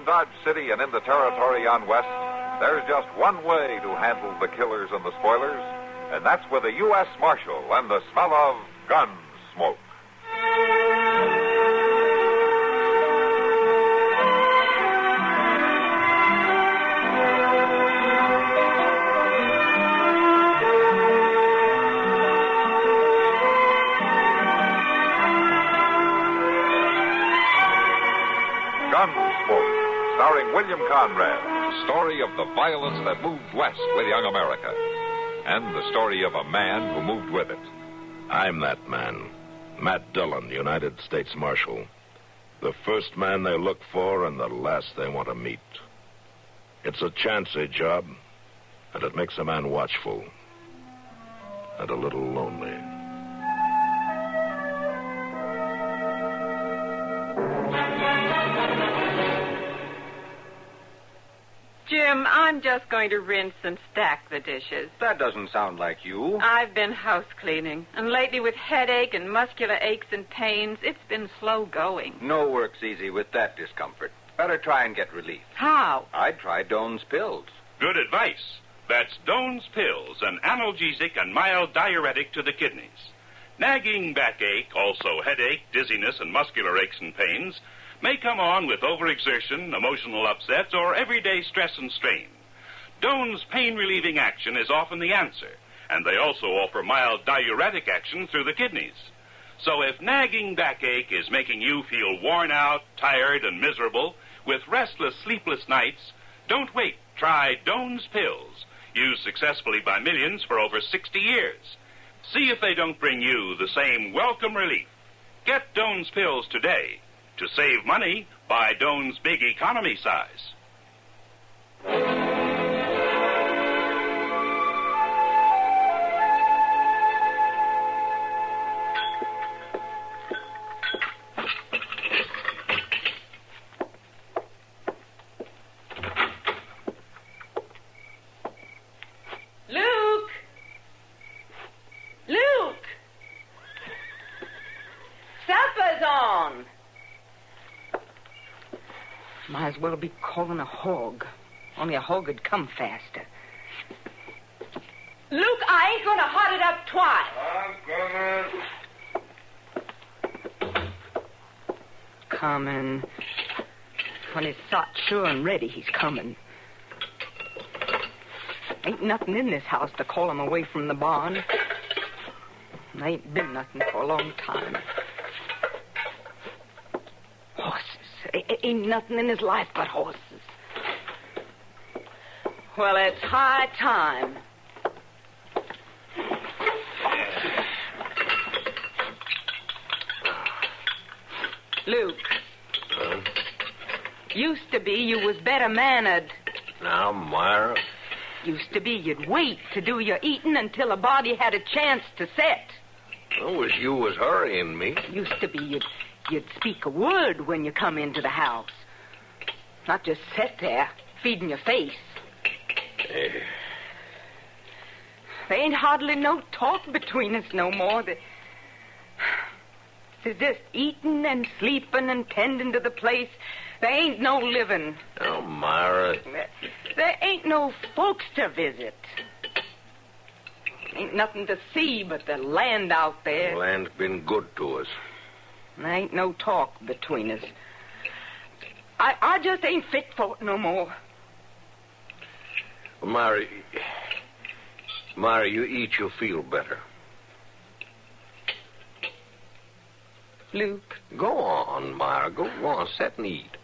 Dodge City and in the territory on west, there's just one way to handle the killers and the spoilers, and that's with a U.S. Marshal and the smell of Gunsmoke. Gunsmoke, starring William Conrad, the story of the violence that moved west with young America, and the story of a man who moved with it. I'm that man, Matt Dillon, United States Marshal. The first man they look for and the last they want to meet. It's a chancy job, and it makes a man watchful and a little lonely. Jim, I'm just going to rinse and stack the dishes. That doesn't sound like you. I've been house cleaning, and lately with headache and muscular aches and pains, it's been slow going. No work's easy with that discomfort. Better try and get relief. How? I'd try Doan's Pills. Good advice. That's Doan's Pills, an analgesic and mild diuretic to the kidneys. Nagging backache, also headache, dizziness, and muscular aches and pains may come on with overexertion, emotional upsets, or everyday stress and strain. Doan's pain-relieving action is often the answer, and they also offer mild diuretic action through the kidneys. So if nagging backache is making you feel worn out, tired, and miserable, with restless, sleepless nights, don't wait. Try Doan's Pills, used successfully by millions for over 60 years. See if they don't bring you the same welcome relief. Get Doan's Pills today. To save money, buy Doan's Big Economy size. Luke! Luke! Supper's on! Might as well be calling a hog. Only a hog would come faster. Luke, I ain't gonna hot it up twice. I'm coming. When he's sot sure and ready, he's coming. Ain't nothing in this house to call him away from the barn. There ain't been nothing for a long time. Horses. Ain't nothing in his life but horses. Well, it's high time. Luke. Huh? Used to be you was better mannered. Now, Myra. Used to be you'd wait to do your eating until a body had a chance to set. I wish you was hurrying me. Used to be you'd speak a word when you come into the house. Not just sit there, feeding your face. There ain't hardly no talk between us no more. There's just eating and sleeping and tending to the place. There ain't no living. Oh, Myra. There ain't no folks to visit. Ain't nothing to see but the land out there. The land's been good to us. There ain't no talk between us. I just ain't fit for it no more. Well, Myra, you eat, you'll feel better. Luke. Go on, Myra. Go on. Sit and eat.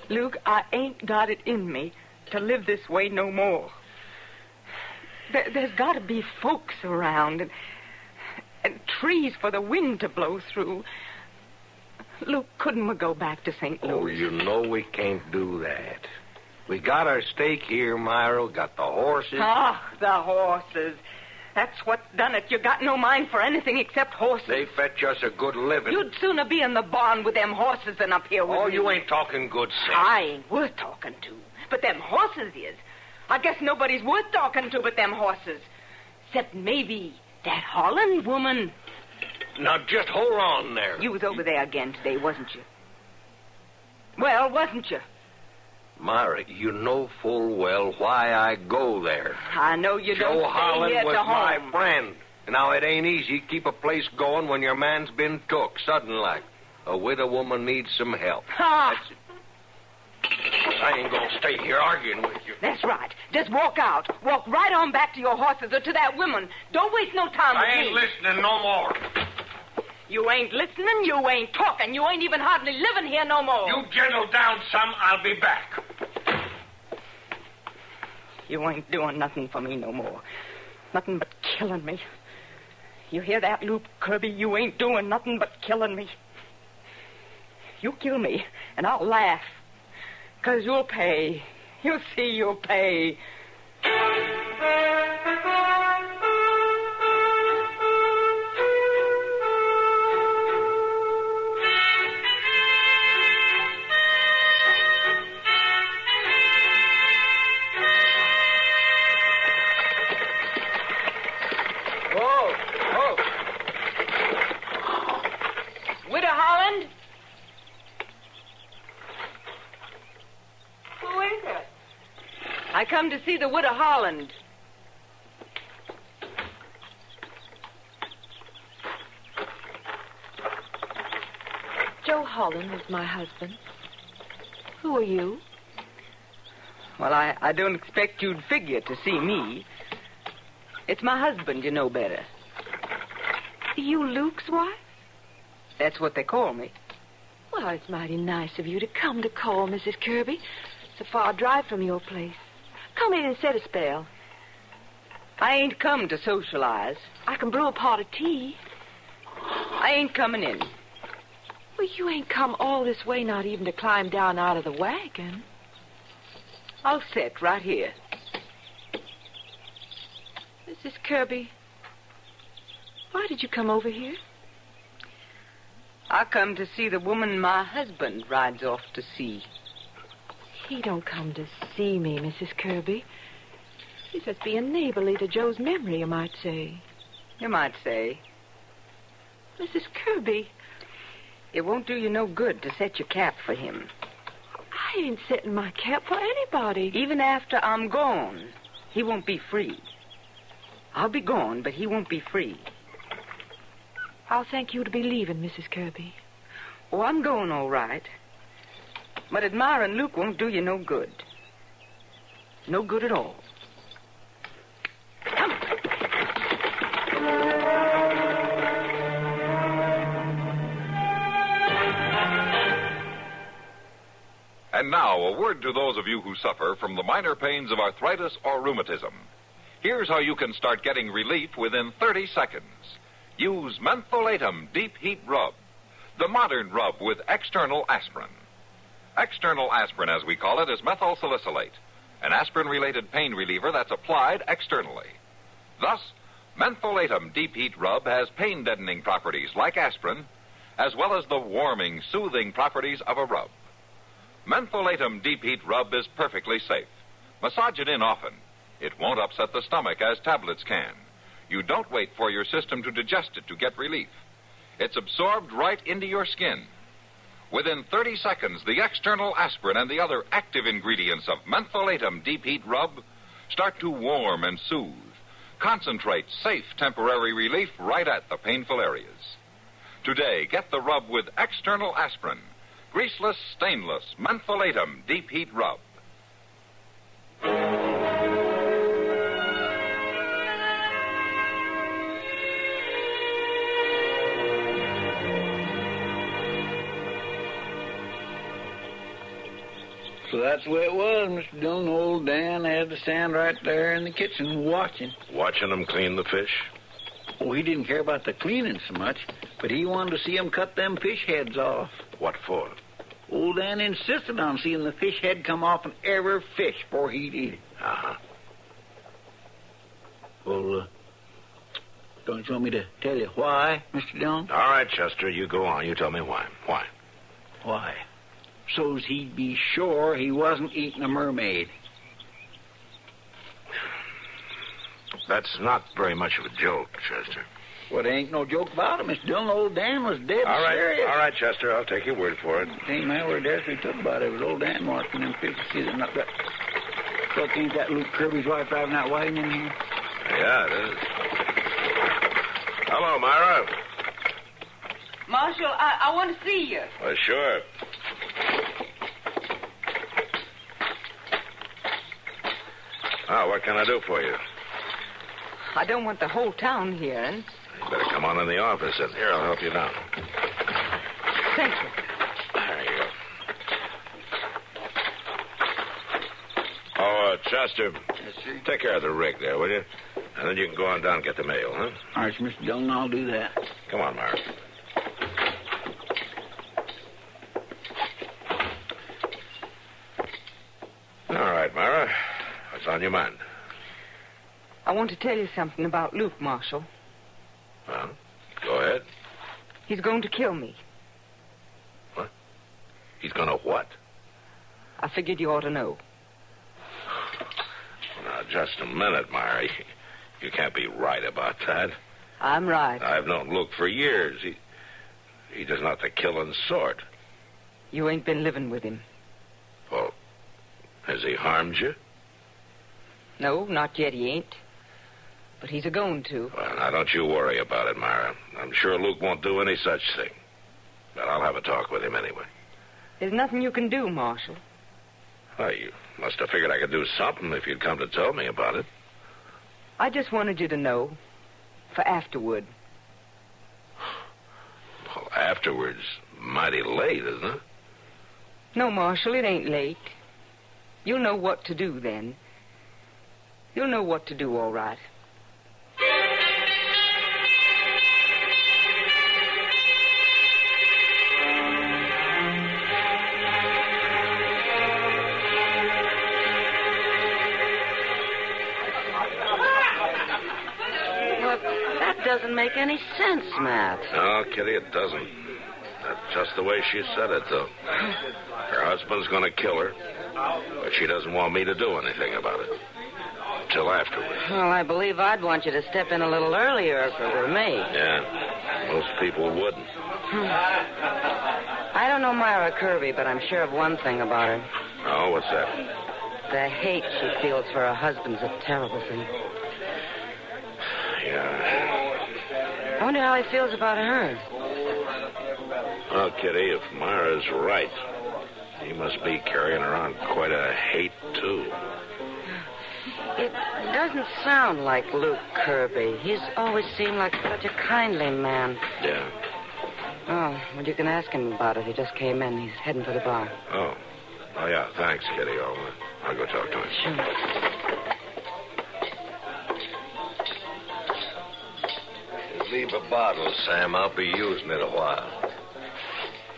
Luke, I ain't got it in me to live this way no more. There's got to be folks around and trees for the wind to blow through. Luke, couldn't we go back to St. Louis? Oh, you know we can't do that. We got our stake here, Myra. We got the horses. Ah, the horses. That's what's done it. You got no mind for anything except horses. They fetch us a good living. You'd sooner be in the barn with them horses than up here with me. you ain't talking good sense. I ain't worth talking to. But them horses is. I guess nobody's worth talking to but them horses. Except maybe that Holland woman. Now, just hold on there. You was over there again today, wasn't you? Well, wasn't you? Myra, you know full well why I go there. I know you don't Joe stay Holland here was to my home. friend. Now, it ain't easy to keep a place going when your man's been took, sudden like. A widow woman needs some help. Ha! I ain't gonna stay here arguing with you. That's right. Just walk out. Walk right on back to your horses or to that woman. Don't waste no time with I ain't me. listening no more. You ain't listening, you ain't talking, you ain't even hardly living here no more. You gentle down some, I'll be back. You ain't doing nothing for me no more. Nothing but killing me. You hear that, Luke Kirby? You ain't doing nothing but killing me. You kill me, and I'll laugh. 'Cause you'll pay. You'll see you'll pay. Widow Holland? Who is it? I come to see the Widow Holland. Joe Holland is my husband. Who are you? Well, I don't expect you'd figure to see me. It's my husband, you know better. You Luke's wife? That's what they call me. Well, it's mighty nice of you to come to call, Mrs. Kirby. It's a far drive from your place. Come in and set a spell. I ain't come to socialize. I can brew a pot of tea. I ain't coming in. Well, you ain't come all this way not even to climb down out of the wagon. I'll sit right here. Mrs. Kirby, why did you come over here? I come to see the woman my husband rides off to see. He don't come to see me, Mrs. Kirby. He's just being neighborly to Joe's memory, you might say. You might say. Mrs. Kirby, It won't do you no good to set your cap for him. I ain't setting my cap for anybody. Even after I'm gone, he won't be free. I'll be gone, but he won't be free. I'll thank you to be leaving, Mrs. Kirby. Oh, I'm going all right. But admiring Luke won't do you no good. No good at all. Come. And now, a word to those of you who suffer from the minor pains of arthritis or rheumatism. Here's how you can start getting relief within 30 seconds. Use Mentholatum Deep Heat Rub, the modern rub with external aspirin. External aspirin, as we call it, is methyl salicylate, an aspirin-related pain reliever that's applied externally. Thus, Mentholatum Deep Heat Rub has pain-deadening properties like aspirin, as well as the warming, soothing properties of a rub. Mentholatum Deep Heat Rub is perfectly safe. Massage it in often. It won't upset the stomach as tablets can. You don't wait for your system to digest it to get relief. It's absorbed right into your skin. Within 30 seconds, the external aspirin and the other active ingredients of Mentholatum Deep Heat Rub start to warm and soothe. Concentrate safe temporary relief right at the painful areas. Today, get the rub with external aspirin. Greaseless, stainless, Mentholatum Deep Heat Rub. So that's the way it was, Mr. Dillon. Old Dan had to stand right there in the kitchen watching. Watching them clean the fish? Oh, he didn't care about the cleaning so much, but he wanted to see them cut them fish heads off. What for? Old Dan insisted on seeing the fish head come off in every fish before he'd eat it. Uh-huh. Well, don't you want me to tell you why, Mr. Dillon? All right, Chester, you go on. You tell me why. Why? Why? So's he'd be sure he wasn't eating a mermaid. That's not very much of a joke, Chester. Well, there ain't no joke about it. Mr. Dillon, old Dan was dead serious. All right, Chester. I'll take your word for it. Ain't my word there we took about it. It was old Dan marking them fish. See, they're not that. Look, ain't that Luke Kirby's wife driving that wagon in here? Yeah, it is. Hello, Myra. Marshal, I want to see you. Well, sure. Oh, what can I do for you? I don't want the whole town hearing. You better come on in the office, and here, I'll help you down. Thank you. There you go. Oh, Chester, take care of the rig there, will you? And then you can go on down and get the mail, huh? All right, Mr. Dillon, I'll do that. Come on, Myra. All right, Myra. What's on your mind? I want to tell you something about Luke, Marshal. Well, go ahead. He's going to kill me. What? He's gonna what? I figured you ought to know. Now, just a minute, Myra. You can't be right about that. I'm right. I've known Luke for years. He does not the killing sort. You ain't been living with him. Well, has he harmed you? No, not yet he ain't. But he's a-going to. Well, now, don't you worry about it, Myra. I'm sure Luke won't do any such thing. But I'll have a talk with him anyway. There's nothing you can do, Marshal. Well, you must have figured I could do something if you'd come to tell me about it. I just wanted you to know. For afterward. Well, afterwards, mighty late, isn't it? No, Marshal, it ain't late. You'll know what to do then. You'll know what to do, all right. Doesn't make any sense, Matt. No, Kitty, it doesn't. That's just the way she said it, though. Her husband's going to kill her, but she doesn't want me to do anything about it. Till afterwards. Well, I believe I'd want you to step in a little earlier if it were me. Yeah, most people wouldn't. I don't know Myra Kirby, but I'm sure of one thing about her. Oh, what's that? The hate she feels for her husband's a terrible thing. Yeah. I wonder how he feels about her. Well, Kitty, if Myra's right, he must be carrying around quite a hate, too. It doesn't sound like Luke Kirby. He's always seemed like such a kindly man. Yeah. Oh, well, you can ask him about it. He just came in. He's heading for the bar. Oh, yeah, thanks, Kitty. I'll go talk to him. Sure. Leave a bottle, Sam. I'll be using it a while.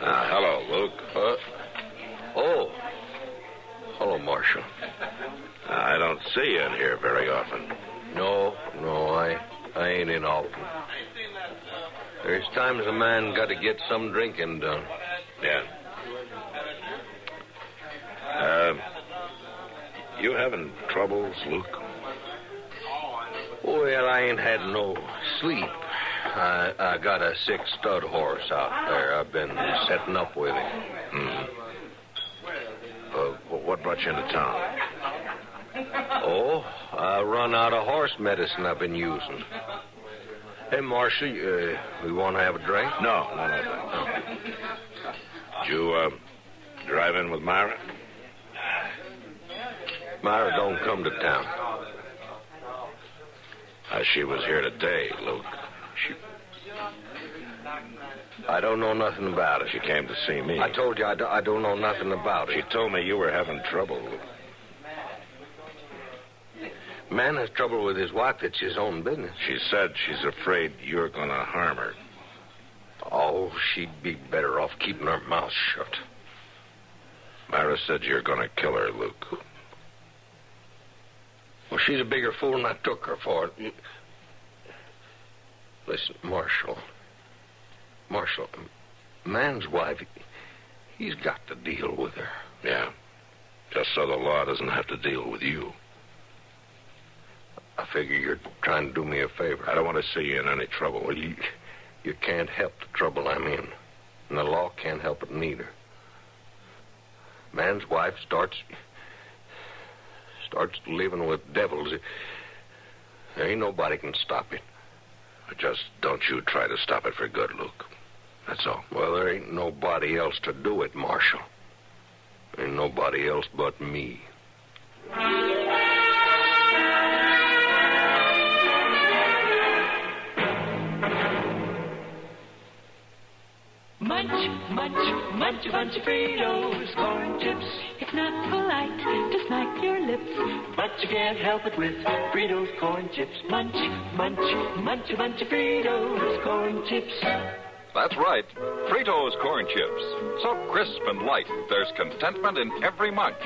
Hello, Luke. Oh. Hello, Marshal. I don't see you in here very often. No, I ain't in often. There's times a man got to get some drinking done. Yeah. You having troubles, Luke? Well, I ain't had no sleep. I got a sick stud horse out there. I've been setting up with him. What brought you into town? Oh, I run out of horse medicine I've been using. Hey, Marshal, we want to have a drink? No, thanks. Did you drive in with Myra? Myra don't come to town. She was here today, Luke. I don't know nothing about it. She came to see me. I told you I don't know nothing about it. She told me you were having trouble. Man has trouble with his wife. That's his own business. She said she's afraid you're going to harm her. Oh, she'd be better off keeping her mouth shut. Myra said you're going to kill her, Luke. Well, she's a bigger fool than I took her for. Listen, Marshal, man's wife, he's got to deal with her. Yeah, just so the law doesn't have to deal with you. A figure you're trying to do me a favor. I don't want to see you in any trouble. Well, you can't help the trouble I'm in. And the law can't help it neither. Man's wife starts living with devils. There ain't nobody can stop it. Just don't you try to stop it for good, Luke. That's all. Well, there ain't nobody else to do it, Marshal. Ain't nobody else but me. Munch, munch, munch a bunch of Fritos, corn chips. It's not polite to smack your lips, but you can't help it with Fritos corn chips. Munch, munch, munch a bunch of Fritos corn chips. That's right, Fritos corn chips. So crisp and light, there's contentment in every munch.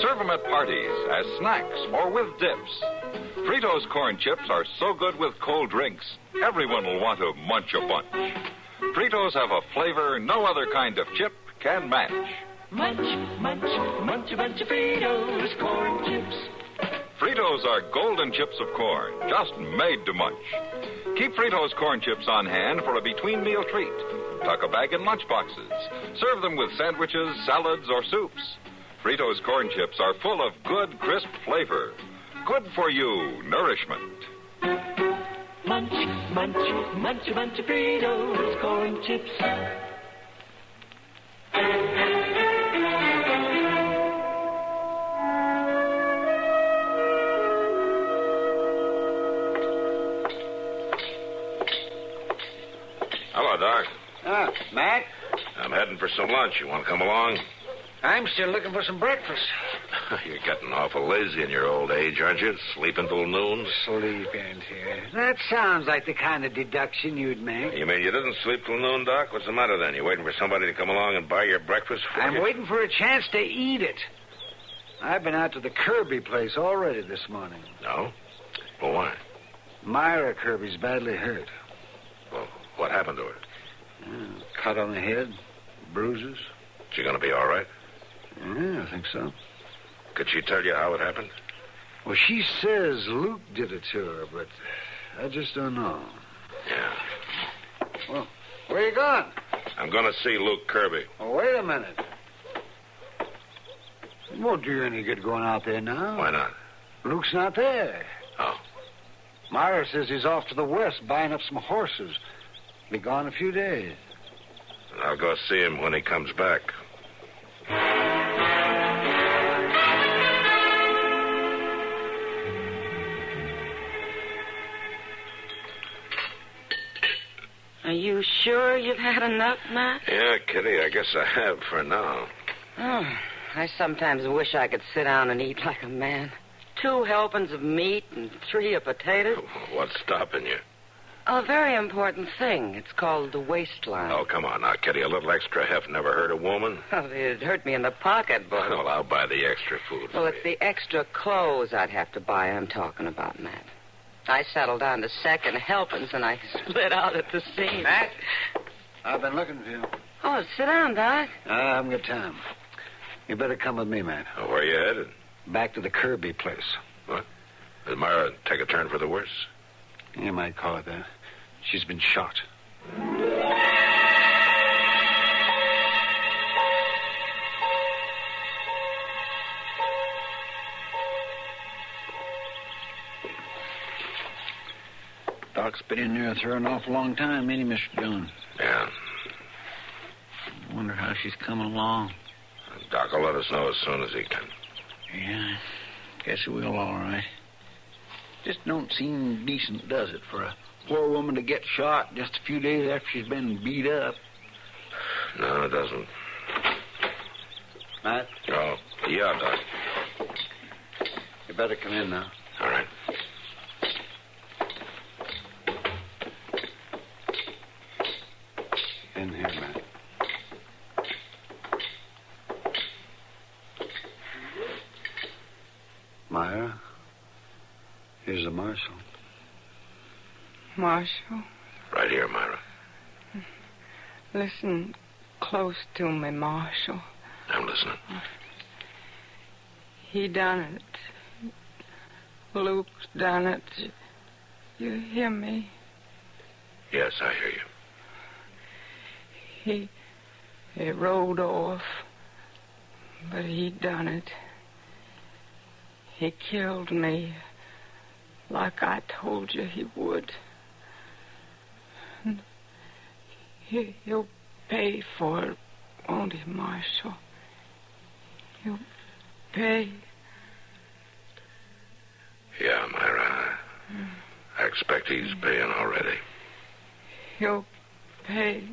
Serve them at parties, as snacks, or with dips. Fritos corn chips are so good with cold drinks, everyone will want to munch a bunch. Fritos have a flavor no other kind of chip can match. Munch, munch, munch a bunch of Fritos corn chips. Fritos are golden chips of corn, just made to munch. Keep Fritos corn chips on hand for a between-meal treat. Tuck a bag in lunch boxes. Serve them with sandwiches, salads, or soups. Fritos corn chips are full of good, crisp flavor. Good for you nourishment. Munch, munch, munch a bunch of Fritos corn chips. Hello, Doc. Matt? I'm heading for some lunch. You want to come along? I'm still looking for some breakfast. You're getting awful lazy in your old age, aren't you? Sleeping till noon? Sleeping here. That sounds like the kind of deduction you'd make. You mean you didn't sleep till noon, Doc? What's the matter then? You waiting for somebody to come along and buy your breakfast for you? I'm waiting for a chance to eat it. I've been out to the Kirby place already this morning. No? Well, why? Myra Kirby's badly hurt. Well, what happened to her? Cut on the head, bruises. She gonna be all right? Yeah, I think so. Could she tell you how it happened? Well, she says Luke did it to her, but I just don't know. Yeah. Well, where you going? I'm gonna see Luke Kirby. Oh, wait a minute. It won't do you any good going out there now. Why not? Luke's not there. Oh. Myra says he's off to the west buying up some horses. Be gone a few days. I'll go see him when he comes back. Are you sure you've had enough, Matt? Yeah, Kitty, I guess I have for now. Oh, I sometimes wish I could sit down and eat like a man. 2 helpings of meat and 3 of potatoes. What's stopping you? A very important thing. It's called the waistline. Oh, come on now, Kitty. A little extra heft never hurt a woman. Oh, it'd hurt me in the pocketbook. Well, I'll buy the extra food for Well, you. it's the extra clothes I'd have to buy I'm talking about, Matt. I settled down to 2nd helpings, and I split out at the seams. Matt? I've been looking for you. Oh, sit down, Doc. I haven't got time. You better come with me, Matt. Oh, where you headed? Back to the Kirby place. What? Did Myra take a turn for the worse? You might call it that. She's been shot. Doc's been in there with her an awful long time, ain't he, Mr. Jones? Yeah. I wonder how she's coming along. Doc will let us know as soon as he can. Yeah, guess he will, all right. Just don't seem decent, does it, for a poor woman to get shot just a few days after she's been beat up? No, it doesn't. Matt? Oh, yeah, Doc. You better come in now. All right. In here, Matt. Myra, here's the marshal. Marshal, Right here, Myra. listen close to me, Marshal. I'm listening. He done it. Luke's done it. You hear me? Yes, I hear you. He rode off, but he done it. He killed me like I told you he would. He'll pay for it, won't he, Marshal? He'll pay. Yeah, Myra. I expect he's paying already. He'll pay.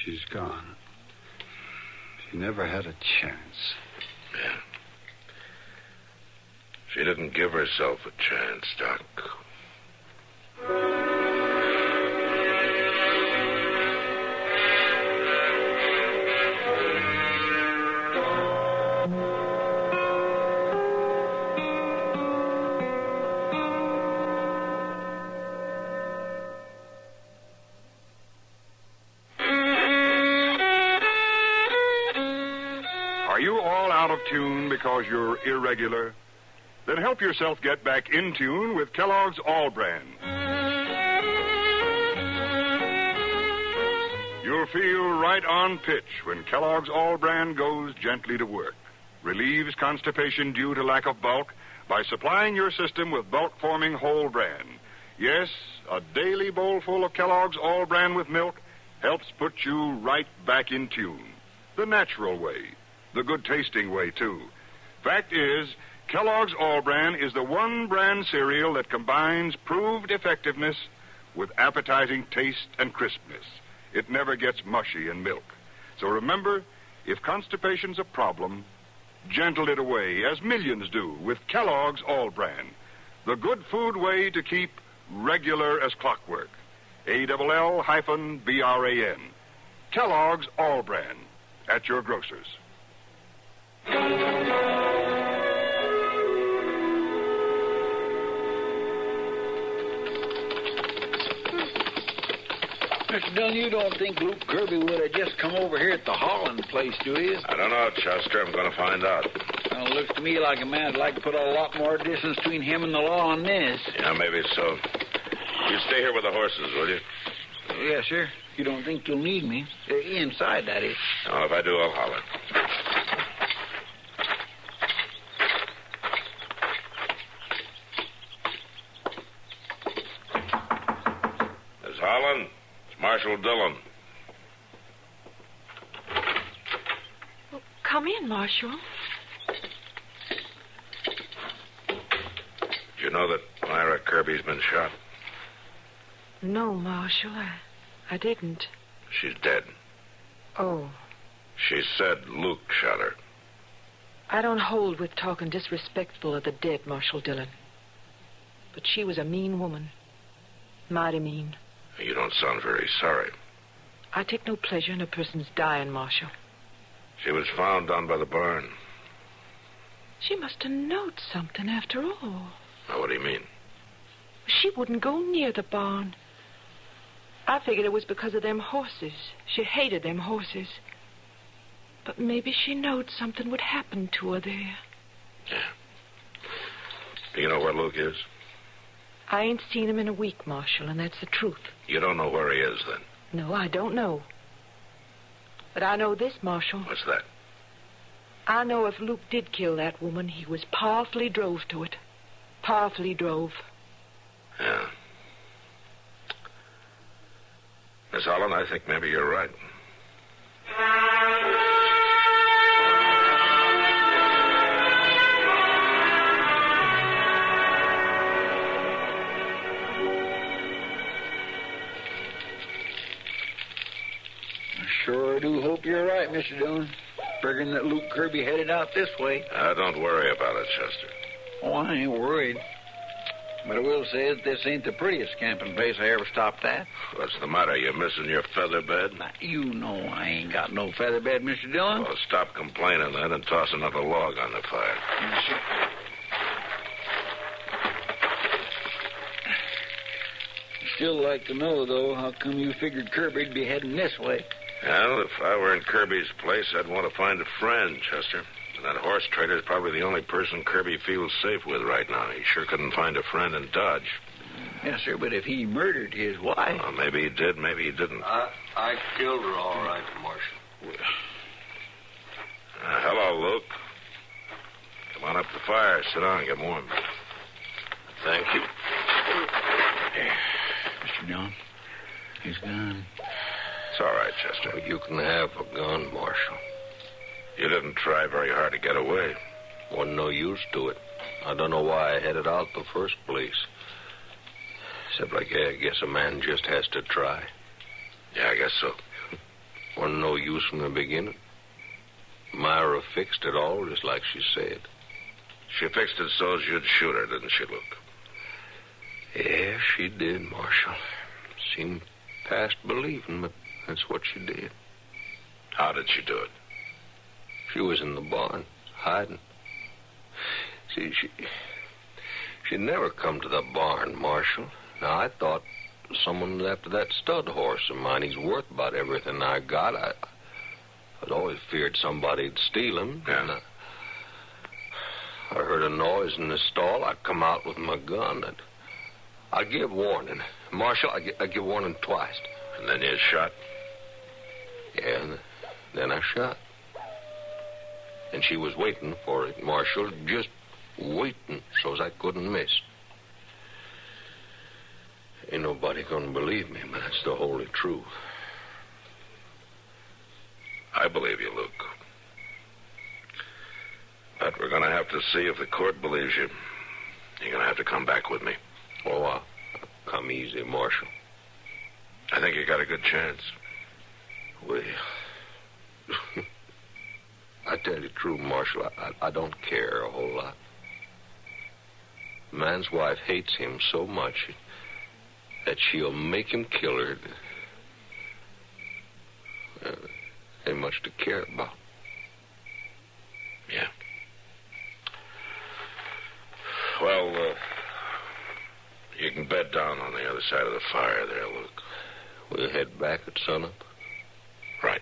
She's gone. She never had a chance. Yeah. She didn't give herself a chance, Doc. Are you all out of tune because you're irregular? Then help yourself get back in tune with Kellogg's All Brand. You'll feel right on pitch when Kellogg's All Brand goes gently to work. Relieves constipation due to lack of bulk by supplying your system with bulk-forming whole bran. Yes, a daily bowlful of Kellogg's All Brand with milk helps put you right back in tune. The natural way. The good-tasting way, too. Fact is, Kellogg's All Bran is the one brand cereal that combines proved effectiveness with appetizing taste and crispness. It never gets mushy in milk. So remember, if constipation's a problem, gentle it away, as millions do, with Kellogg's All Bran. The good food way to keep regular as clockwork. ALL-BRAN. Kellogg's All Bran. At your grocer's. Mr. Dillon, you don't think Luke Kirby would have just come over here at the Holland place, do you? I don't know, Chester. I'm going to find out. Well, it looks to me like a man would like to put a lot more distance between him and the law on this. Yeah, maybe so. You stay here with the horses, will you? Yes, sir. You don't think you'll need me? Inside, that is. Oh, if I do, I'll holler. Miss Holland, it's Marshal Dillon. Well, come in, Marshal. Did you know that Myra Kirby's been shot? No, Marshal, I didn't. She's dead. Oh. She said Luke shot her. I don't hold with talking disrespectful of the dead, Marshal Dillon. But she was a mean woman. Mighty mean. You don't sound very sorry. I take no pleasure in a person's dying, Marshal. She was found down by the barn. She must have known something after all. Now, what do you mean? She wouldn't go near the barn. I figured it was because of them horses. She hated them horses. But maybe she knowed something would happen to her there. Yeah. Do you know where Luke is? I ain't seen him in a week, Marshal, and that's the truth. You don't know where he is, then? No, I don't know. But I know this, Marshal. What's that? I know if Luke did kill that woman, he was powerfully drove to it. Powerfully drove. Yeah. Miss Holland, I think maybe you're right. I sure do hope you're right, Mr. Dillon. Figuring that Luke Kirby headed out this way. Don't worry about it, Chester. Oh, I ain't worried. But I will say that this ain't the prettiest camping place I ever stopped at. What's the matter? You missing your feather bed? Now, you know I ain't got no feather bed, Mr. Dillon. Well, stop complaining then and toss another log on the fire. Yes, sir. I'd still like to know, though, how come you figured Kirby'd be heading this way? Well, if I were in Kirby's place, I'd want to find a friend, Chester. That horse trader's probably the only person Kirby feels safe with right now. He sure couldn't find a friend in Dodge. Yes, sir, but if he murdered his wife... Well, maybe he did, maybe he didn't. I killed her all right, Marshal. Hello, Luke. Come on up to the fire. Sit down and get warm. Thank you. Mr. John, his gun. It's all right, Chester. Well, you can have a gun, Marshal. You didn't try very hard to get away. Wasn't no use to it. I don't know why I headed out the first place. Except, I guess a man just has to try. Yeah, I guess so. Wasn't no use from the beginning. Myra fixed it all just like she said. She fixed it so you'd shoot her, didn't she, Luke? Yeah, she did, Marshal. Seemed past believing, but that's what she did. How did she do it? She was in the barn, hiding. See, she'd never come to the barn, Marshal. Now, I thought someone was after that stud horse of mine. He's worth about everything I got. I'd always feared somebody'd steal him. Yeah. And I heard a noise in the stall. I'd come out with my gun. I'd give warning. Marshal, I'd give warning twice. And then you shot? Yeah, and then I shot. And she was waiting for it, Marshal, just waiting so's I couldn't miss. Ain't nobody gonna believe me, but that's the holy truth. I believe you, Luke. But we're gonna have to see if the court believes you. You're gonna have to come back with me. Oh, I'll come easy, Marshal. I think you got a good chance. Well, I tell you the truth, Marshal, I don't care a whole lot. Man's wife hates him so much that she'll make him kill her. Ain't much to care about. Yeah. Well, you can bed down on the other side of the fire there, Luke. We'll head back at sunup. Right.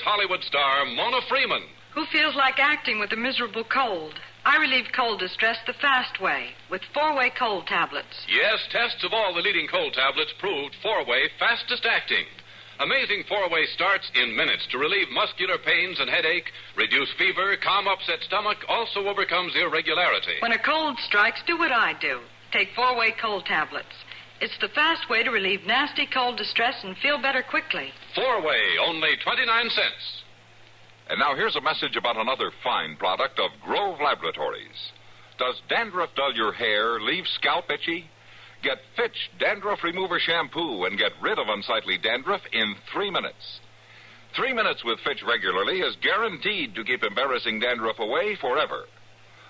Hollywood star Mona Freeman. Who feels like acting with a miserable cold? I relieve cold distress the fast way with 4-way cold tablets. Yes, tests of all the leading cold tablets proved 4-way fastest acting. Amazing 4-way starts in minutes to relieve muscular pains and headache, reduce fever, calm upset stomach, also overcomes irregularity. When a cold strikes, do what I do. Take 4-way cold tablets. It's the fast way to relieve nasty cold distress and feel better quickly. 4-way, only 29 cents. And now here's a message about another fine product of Grove Laboratories. Does dandruff dull your hair, leave scalp itchy? Get Fitch Dandruff Remover Shampoo and get rid of unsightly dandruff in 3 minutes. 3 minutes with Fitch regularly is guaranteed to keep embarrassing dandruff away forever.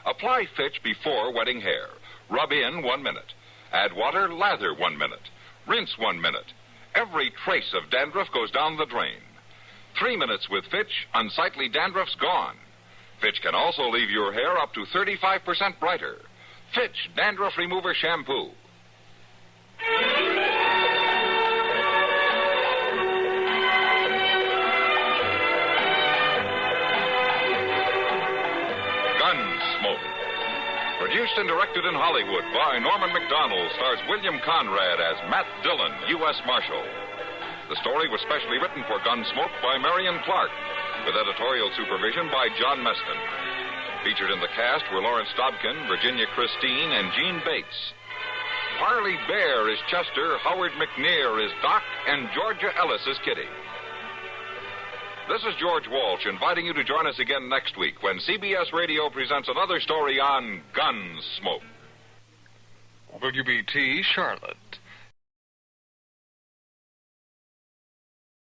Apply Fitch before wetting hair. Rub in 1 minute. Add water, lather 1 minute. Rinse 1 minute. Every trace of dandruff goes down the drain. 3 minutes with Fitch, unsightly dandruff's gone. Fitch can also leave your hair up to 35% brighter. Fitch Dandruff Remover Shampoo. Gunsmoke. Produced and directed in Hollywood by Norman Macdonald, stars William Conrad as Matt Dillon, U.S. Marshal. The story was specially written for Gunsmoke by Marion Clark, with editorial supervision by John Meston. Featured in the cast were Lawrence Dobkin, Virginia Christine, and Jean Bates. Harley Bear is Chester, Howard McNear is Doc, and Georgia Ellis is Kitty. This is George Walsh inviting you to join us again next week when CBS Radio presents another story on Gunsmoke. WBT Charlotte.